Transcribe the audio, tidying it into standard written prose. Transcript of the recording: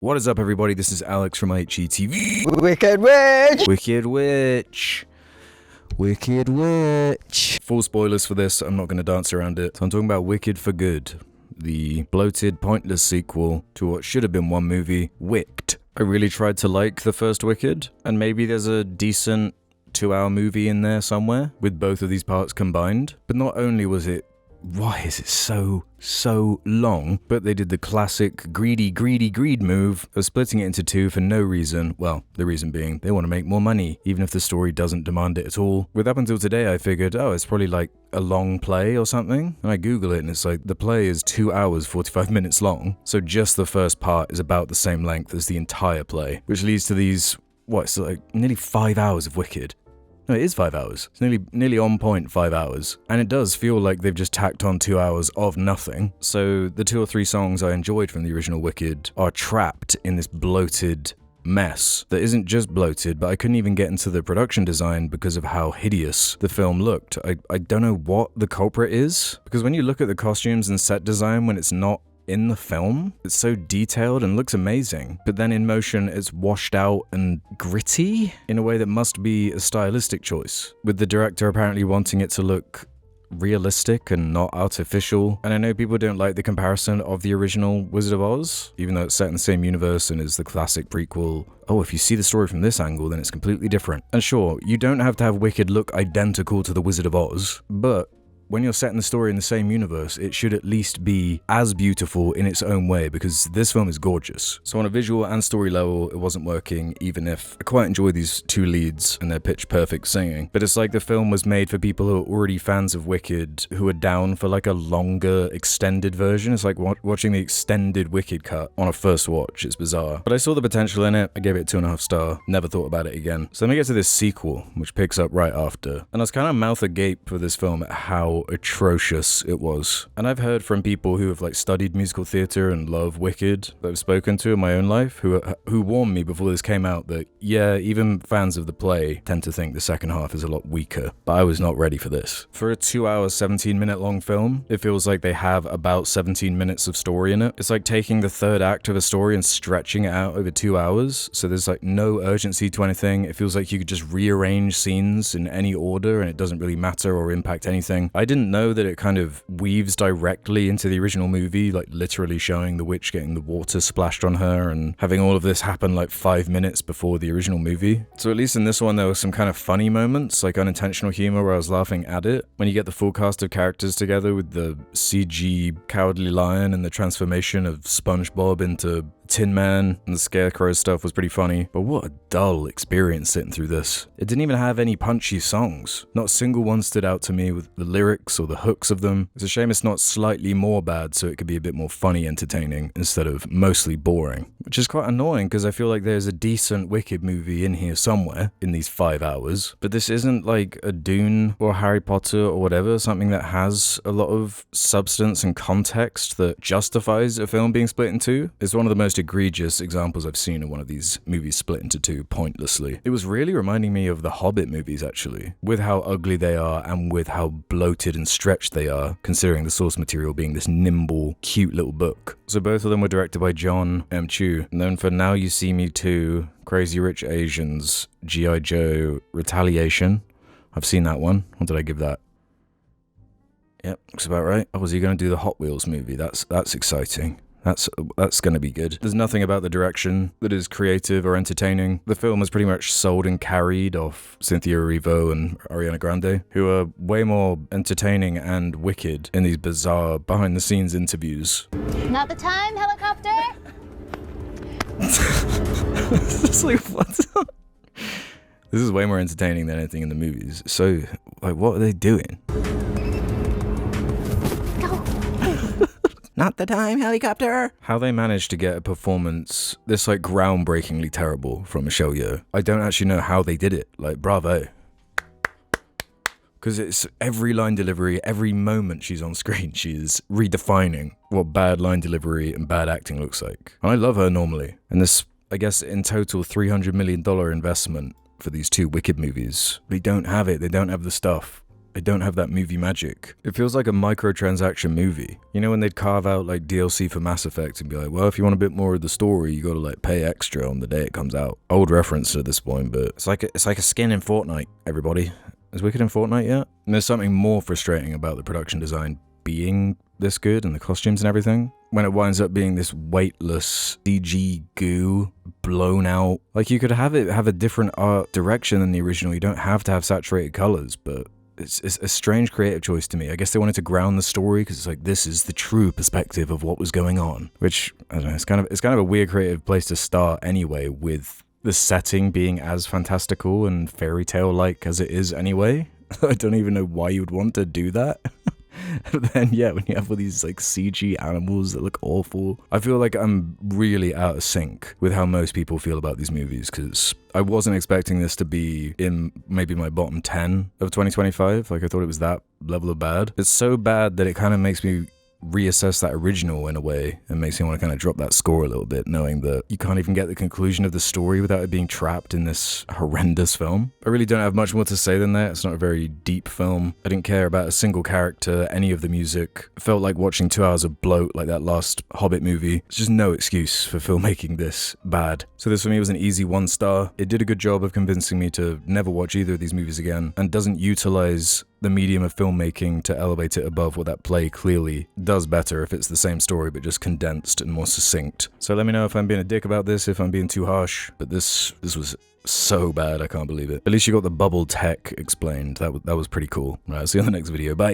What is up, everybody? This is Alex from IHE TV. Wicked Witch! Wicked Witch. Wicked Witch. Full spoilers for this, I'm not going to dance around it. So I'm talking about Wicked for Good, the bloated, pointless sequel to what should have been one movie, Wicked. I really tried to like the first Wicked, and maybe there's a decent 2-hour movie in there somewhere with both of these parts combined. But not only was it, why is it so long? But they did the classic greed move of splitting it into two for no reason. Well, the reason being they want to make more money, even if the story doesn't demand it at all. With up until today, I figured, oh, it's probably like a long play or something. And I Google it and it's like the play is 2 hours, 45 minutes long. So just the first part is about the same length as the entire play, which leads to these, it's like nearly 5 hours of Wicked. No, it is 5 hours. It's nearly on point 5 hours. And it does feel like they've just tacked on 2 hours of nothing. So the 2 or 3 songs I enjoyed from the original Wicked are trapped in this bloated mess that isn't just bloated, but I couldn't even get into the production design because of how hideous the film looked. I don't know what the culprit is, because when you look at the costumes and set design when it's not in the film, it's so detailed and looks amazing, but then in motion it's washed out and gritty in a way that must be a stylistic choice, with the director apparently wanting it to look realistic and not artificial. And I know people don't like the comparison of the original Wizard of Oz, even though it's set in the same universe and is the classic prequel. Oh, if you see the story from this angle, then it's completely different. And sure, you don't have to have Wicked look identical to the Wizard of Oz, but when you're setting the story in the same universe, it should at least be as beautiful in its own way, because this film is gorgeous. So on a visual and story level, it wasn't working, even if I quite enjoy these 2 leads and their pitch perfect singing. But it's like the film was made for people who are already fans of Wicked, who are down for like a longer, extended version. It's like watching the extended Wicked cut on a first watch. It's bizarre. But I saw the potential in it. I gave it a 2.5 star. Never thought about it again. So let me get to this sequel, which picks up right after. And I was kind of mouth agape for this film at how atrocious it was. And I've heard from people who have like studied musical theater and love Wicked that I've spoken to in my own life who warned me before this came out that yeah, even fans of the play tend to think the second half is a lot weaker. But I was not ready for this. For a 2 hour 17-minute long film, it feels like they have about 17 minutes of story in it. It's like taking the third act of a story and stretching it out over 2 hours, so there's like no urgency to anything. It feels like you could just rearrange scenes in any order and it doesn't really matter or impact anything. I didn't know that it kind of weaves directly into the original movie, like literally showing the witch getting the water splashed on her and having all of this happen like 5 minutes before the original movie. So at least in this one there were some kind of funny moments, like unintentional humor where I was laughing at it. When you get the full cast of characters together with the CG Cowardly Lion and the transformation of SpongeBob into Tin Man and the Scarecrow stuff was pretty funny, but what a dull experience sitting through this. It didn't even have any punchy songs. Not a single one stood out to me with the lyrics or the hooks of them. It's a shame it's not slightly more bad so it could be a bit more funny entertaining instead of mostly boring, which is quite annoying because I feel like there's a decent Wicked movie in here somewhere in these 5 hours, but this isn't like a Dune or Harry Potter or whatever, something that has a lot of substance and context that justifies a film being split in two. It's one of the most egregious examples I've seen of one of these movies split into two pointlessly. It was really reminding me of the Hobbit movies actually, with how ugly they are and with how bloated and stretched they are, considering the source material being this nimble, cute little book. So both of them were directed by John M. Chu, known for Now You See Me Too, Crazy Rich Asians, G.I. Joe, Retaliation. I've seen that one. What did I give that? Yep, looks about right. Oh, was he going to do the Hot Wheels movie? That's exciting. That's going to be good. There's nothing about the direction that is creative or entertaining. The film is pretty much sold and carried off Cynthia Erivo and Ariana Grande, who are way more entertaining and wicked in these bizarre behind-the-scenes interviews. Not the time, helicopter! It's just like, what? This is way more entertaining than anything in the movies. So, like, what are they doing? Not the time, helicopter! How they managed to get a performance this like groundbreakingly terrible from Michelle Yeoh, I don't actually know how they did it. Like, bravo. Because it's every line delivery, every moment she's on screen, she's redefining what bad line delivery and bad acting looks like. And I love her normally. And this, I guess, in total $300 million investment for these 2 Wicked movies. They don't have it. They don't have the stuff. I don't have that movie magic. It feels like a microtransaction movie. You know when they'd carve out like DLC for Mass Effect and be like, well, if you want a bit more of the story, you gotta like pay extra on the day it comes out. Old reference at this point, but it's like a skin in Fortnite, everybody. Is Wicked in Fortnite yet? And there's something more frustrating about the production design being this good and the costumes and everything. When it winds up being this weightless CG goo, blown out. Like you could have it have a different art direction than the original. You don't have to have saturated colors, but it's a strange creative choice to me. I guess they wanted to ground the story because it's like, this is the true perspective of what was going on. Which, I don't know, it's kind of a weird creative place to start anyway, with the setting being as fantastical and fairy tale-like as it is anyway. I don't even know why you would want to do that. But then, yeah, when you have all these like CG animals that look awful, I feel like I'm really out of sync with how most people feel about these movies, because I wasn't expecting this to be in maybe my bottom 10 of 2025. Like, I thought it was that level of bad. It's so bad that it kind of makes me reassess that original in a way, and makes me want to kind of drop that score a little bit, knowing that you can't even get the conclusion of the story without it being trapped in this horrendous film. I really don't have much more to say than that. It's not a very deep film. I didn't care about a single character, any of the music. It felt like watching 2 hours of bloat like that last Hobbit movie. It's just no excuse for filmmaking this bad. So this for me was an easy 1 star. It did a good job of convincing me to never watch either of these movies again, and doesn't utilize the medium of filmmaking to elevate it above what that play clearly does better if it's the same story but just condensed and more succinct. So let me know if I'm being a dick about this, if I'm being too harsh, but this was so bad, I can't believe it. At least you got the bubble tech explained. That was pretty cool. Right, I'll see you on the next video. Bye.